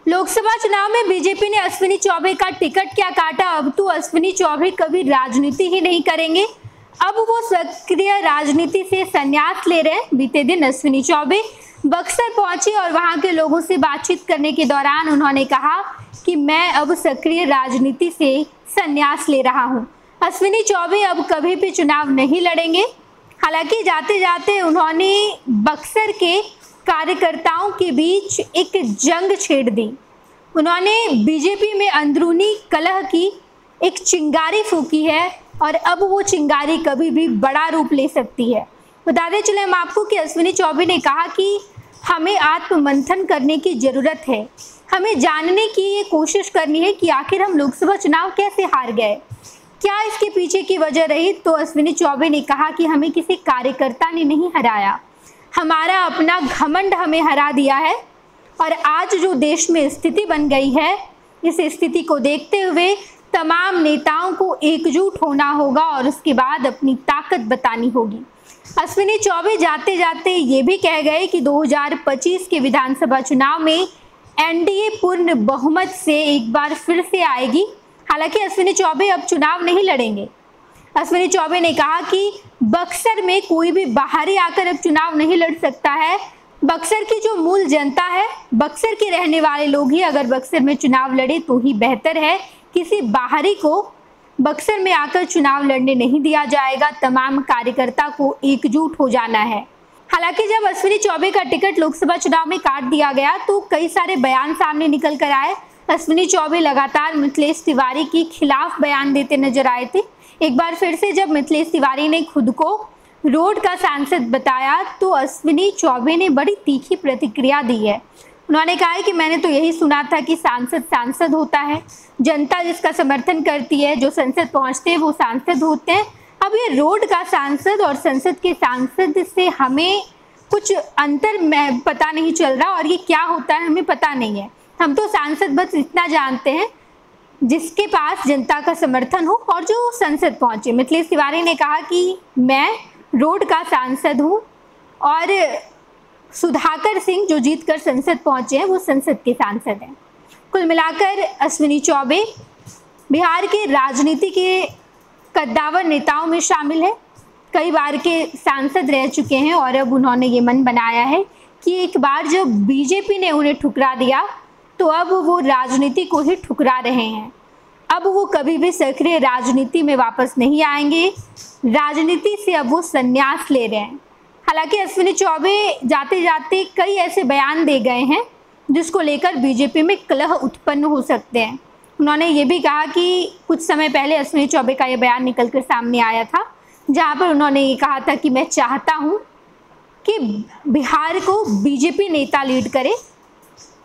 लोकसभा चुनाव में बीजेपी ने अश्विनी चौबे का टिकट क्या काटा। अब तो अश्विनी चौबे कभी राजनीति ही नहीं करेंगे, अब वो सक्रिय राजनीति से संन्यास ले रहे हैं। बीते दिन अश्विनी चौबे बक्सर पहुंचे और वहां के लोगों से बातचीत करने के दौरान उन्होंने कहा कि मैं अब सक्रिय राजनीति से संन्यास ले रहा हूं। अश्विनी चौबे अब कभी भी चुनाव नहीं लड़ेंगे। हालांकि जाते जाते उन्होंने बक्सर के कार्यकर्ताओं के बीच एक जंग छेड़ दी। उन्होंने बीजेपी में अंदरूनी कलह की एक चिंगारी फूकी है और अब वो चिंगारी कभी भी बड़ा रूप ले सकती है। बताते चले हम आपको कि अश्विनी चौबे ने कहा कि हमें आत्ममंथन करने की ज़रूरत है, हमें जानने की ये कोशिश करनी है कि आखिर हम लोकसभा चुनाव कैसे हार गए, क्या इसके पीछे की वजह रही। तो अश्विनी चौबे ने कहा कि हमें किसी कार्यकर्ता ने नहीं हराया, हमारा अपना घमंड हमें हरा दिया है और आज जो देश में स्थिति बन गई है, इस स्थिति को देखते हुए तमाम नेताओं को एकजुट होना होगा और उसके बाद अपनी ताकत बतानी होगी। अश्विनी चौबे जाते जाते ये भी कह गए कि 2025 के विधानसभा चुनाव में एनडीए पूर्ण बहुमत से एक बार फिर से आएगी। हालांकि अश्विनी चौबे अब चुनाव नहीं लड़ेंगे। अश्विनी चौबे ने कहा कि बक्सर में कोई भी बाहरी आकर अब चुनाव नहीं लड़ सकता है। बक्सर की जो मूल जनता है, बक्सर के रहने वाले लोग ही अगर बक्सर में चुनाव लड़े तो ही बेहतर है। किसी बाहरी को बक्सर में आकर चुनाव लड़ने नहीं दिया जाएगा। तमाम कार्यकर्ता को एकजुट हो जाना है। हालांकि जब अश्विनी चौबे का टिकट लोकसभा चुनाव में काट दिया गया तो कई सारे बयान सामने निकल कर आए। अश्विनी चौबे लगातार मिथिलेश तिवारी के खिलाफ बयान देते नजर आए थे। एक बार फिर से जब मिथिलेश तिवारी ने खुद को रोड का सांसद बताया तो अश्विनी चौबे ने बड़ी तीखी प्रतिक्रिया दी है। उन्होंने कहा है कि मैंने तो यही सुना था कि सांसद सांसद होता है, जनता जिसका समर्थन करती है, जो संसद पहुंचते हैं वो सांसद होते हैं। अब ये रोड का सांसद और संसद के सांसद से हमें कुछ अंतर पता नहीं चल रहा और ये क्या होता है हमें पता नहीं है। हम तो सांसद बस इतना जानते हैं जिसके पास जनता का समर्थन हो और जो संसद पहुंचे। मिथिलेश तिवारी ने कहा कि मैं रोड का सांसद हूं और सुधाकर सिंह जो जीतकर संसद पहुंचे हैं वो संसद के सांसद हैं। कुल मिलाकर अश्विनी चौबे बिहार के राजनीति के कद्दावर नेताओं में शामिल है। कई बार के सांसद रह चुके हैं और अब उन्होंने ये मन बनाया है कि एक बार जब बीजेपी ने उन्हें ठुकरा दिया तो अब वो राजनीति को ही ठुकरा रहे हैं। अब वो कभी भी सक्रिय राजनीति में वापस नहीं आएंगे। राजनीति से अब वो संन्यास ले रहे हैं। हालांकि अश्विनी चौबे जाते जाते कई ऐसे बयान दे गए हैं जिसको लेकर बीजेपी में कलह उत्पन्न हो सकते हैं। उन्होंने ये भी कहा कि कुछ समय पहले अश्विनी चौबे का ये बयान निकलकर सामने आया था जहां पर उन्होंने ये कहा था कि मैं चाहता हूं कि बिहार को बीजेपी नेता लीड करे।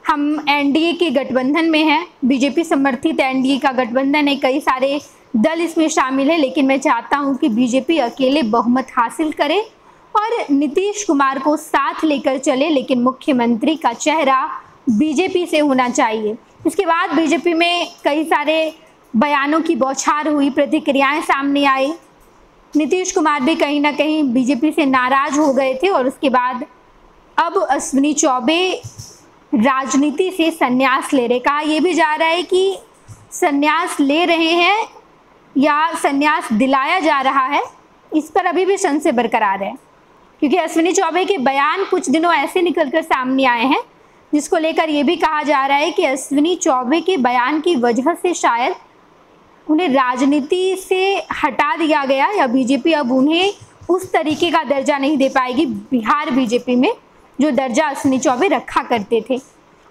हम एनडीए के गठबंधन में हैं, बीजेपी समर्थित एनडीए का गठबंधन है, कई सारे दल इसमें शामिल है, लेकिन मैं चाहता हूं कि बीजेपी अकेले बहुमत हासिल करे और नीतीश कुमार को साथ लेकर चले, लेकिन मुख्यमंत्री का चेहरा बीजेपी से होना चाहिए। इसके बाद बीजेपी में कई सारे बयानों की बौछार हुई, प्रतिक्रियाएं सामने आई। नीतीश कुमार भी कहीं ना कहीं बीजेपी से नाराज हो गए थे और उसके बाद अब अश्विनी चौबे राजनीति से संन्यास ले रहे। कहा यह भी जा रहा है कि संन्यास ले रहे हैं या संन्यास दिलाया जा रहा है, इस पर अभी भी संशय बरकरार है, क्योंकि अश्विनी चौबे के बयान कुछ दिनों ऐसे निकलकर सामने आए हैं जिसको लेकर यह भी कहा जा रहा है कि अश्विनी चौबे के बयान की वजह से शायद उन्हें राजनीति से हटा दिया गया या बीजेपी अब उन्हें उस तरीके का दर्जा नहीं दे पाएगी बिहार बीजेपी में जो दर्जा अश्विनी चौबे रखा करते थे।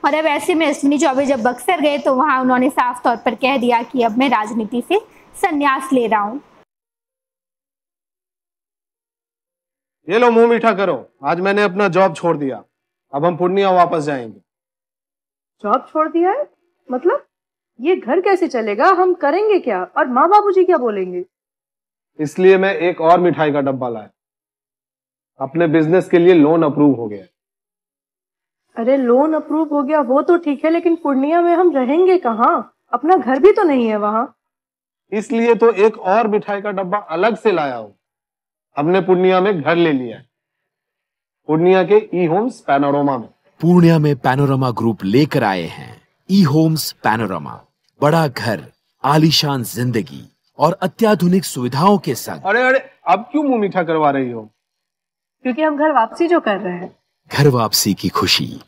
और अब ऐसे में अश्विनी चौबे जब बक्सर गए तो वहां उन्होंने साफ तौर पर कह दिया कि अब मैं राजनीति से संन्यास ले रहा हूं। ये लो मुंह मीठा करो, आज मैंने अपना जॉब छोड़ दिया, अब हम पूर्णिया वापस जाएंगे। जॉब छोड़ दिया है? मतलब ये घर कैसे चलेगा, हम करेंगे क्या और माँ बाबूजी क्या बोलेंगे? इसलिए मैं एक और मिठाई का डब्बा लाया, अपने बिजनेस के लिए लोन अप्रूव हो गया। अरे लोन अप्रूव हो गया वो तो ठीक है, लेकिन पूर्णिया में हम रहेंगे कहाँ? अपना घर भी तो नहीं है वहां। इसलिए तो एक और मिठाई का डब्बा अलग से लाया हूं। हमने पूर्णिया में घर ले लिया है, पूर्णिया के ई होम्स पैनोरमा में। पूर्णिया में पैनोरमा ग्रुप लेकर आए हैं ई होम्स पैनोरामा, बड़ा घर, आलीशान जिंदगी और अत्याधुनिक सुविधाओं के संग। अरे अरे, अब क्यों मुंह मीठा करवा रही हो? क्योंकि हम घर वापसी जो कर रहे हैं। घर वापसी की खुशी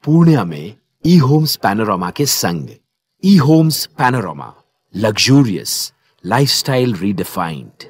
पूर्णिया में ई होम्स पैनोरामा के संग। E homes panorama, luxurious lifestyle redefined.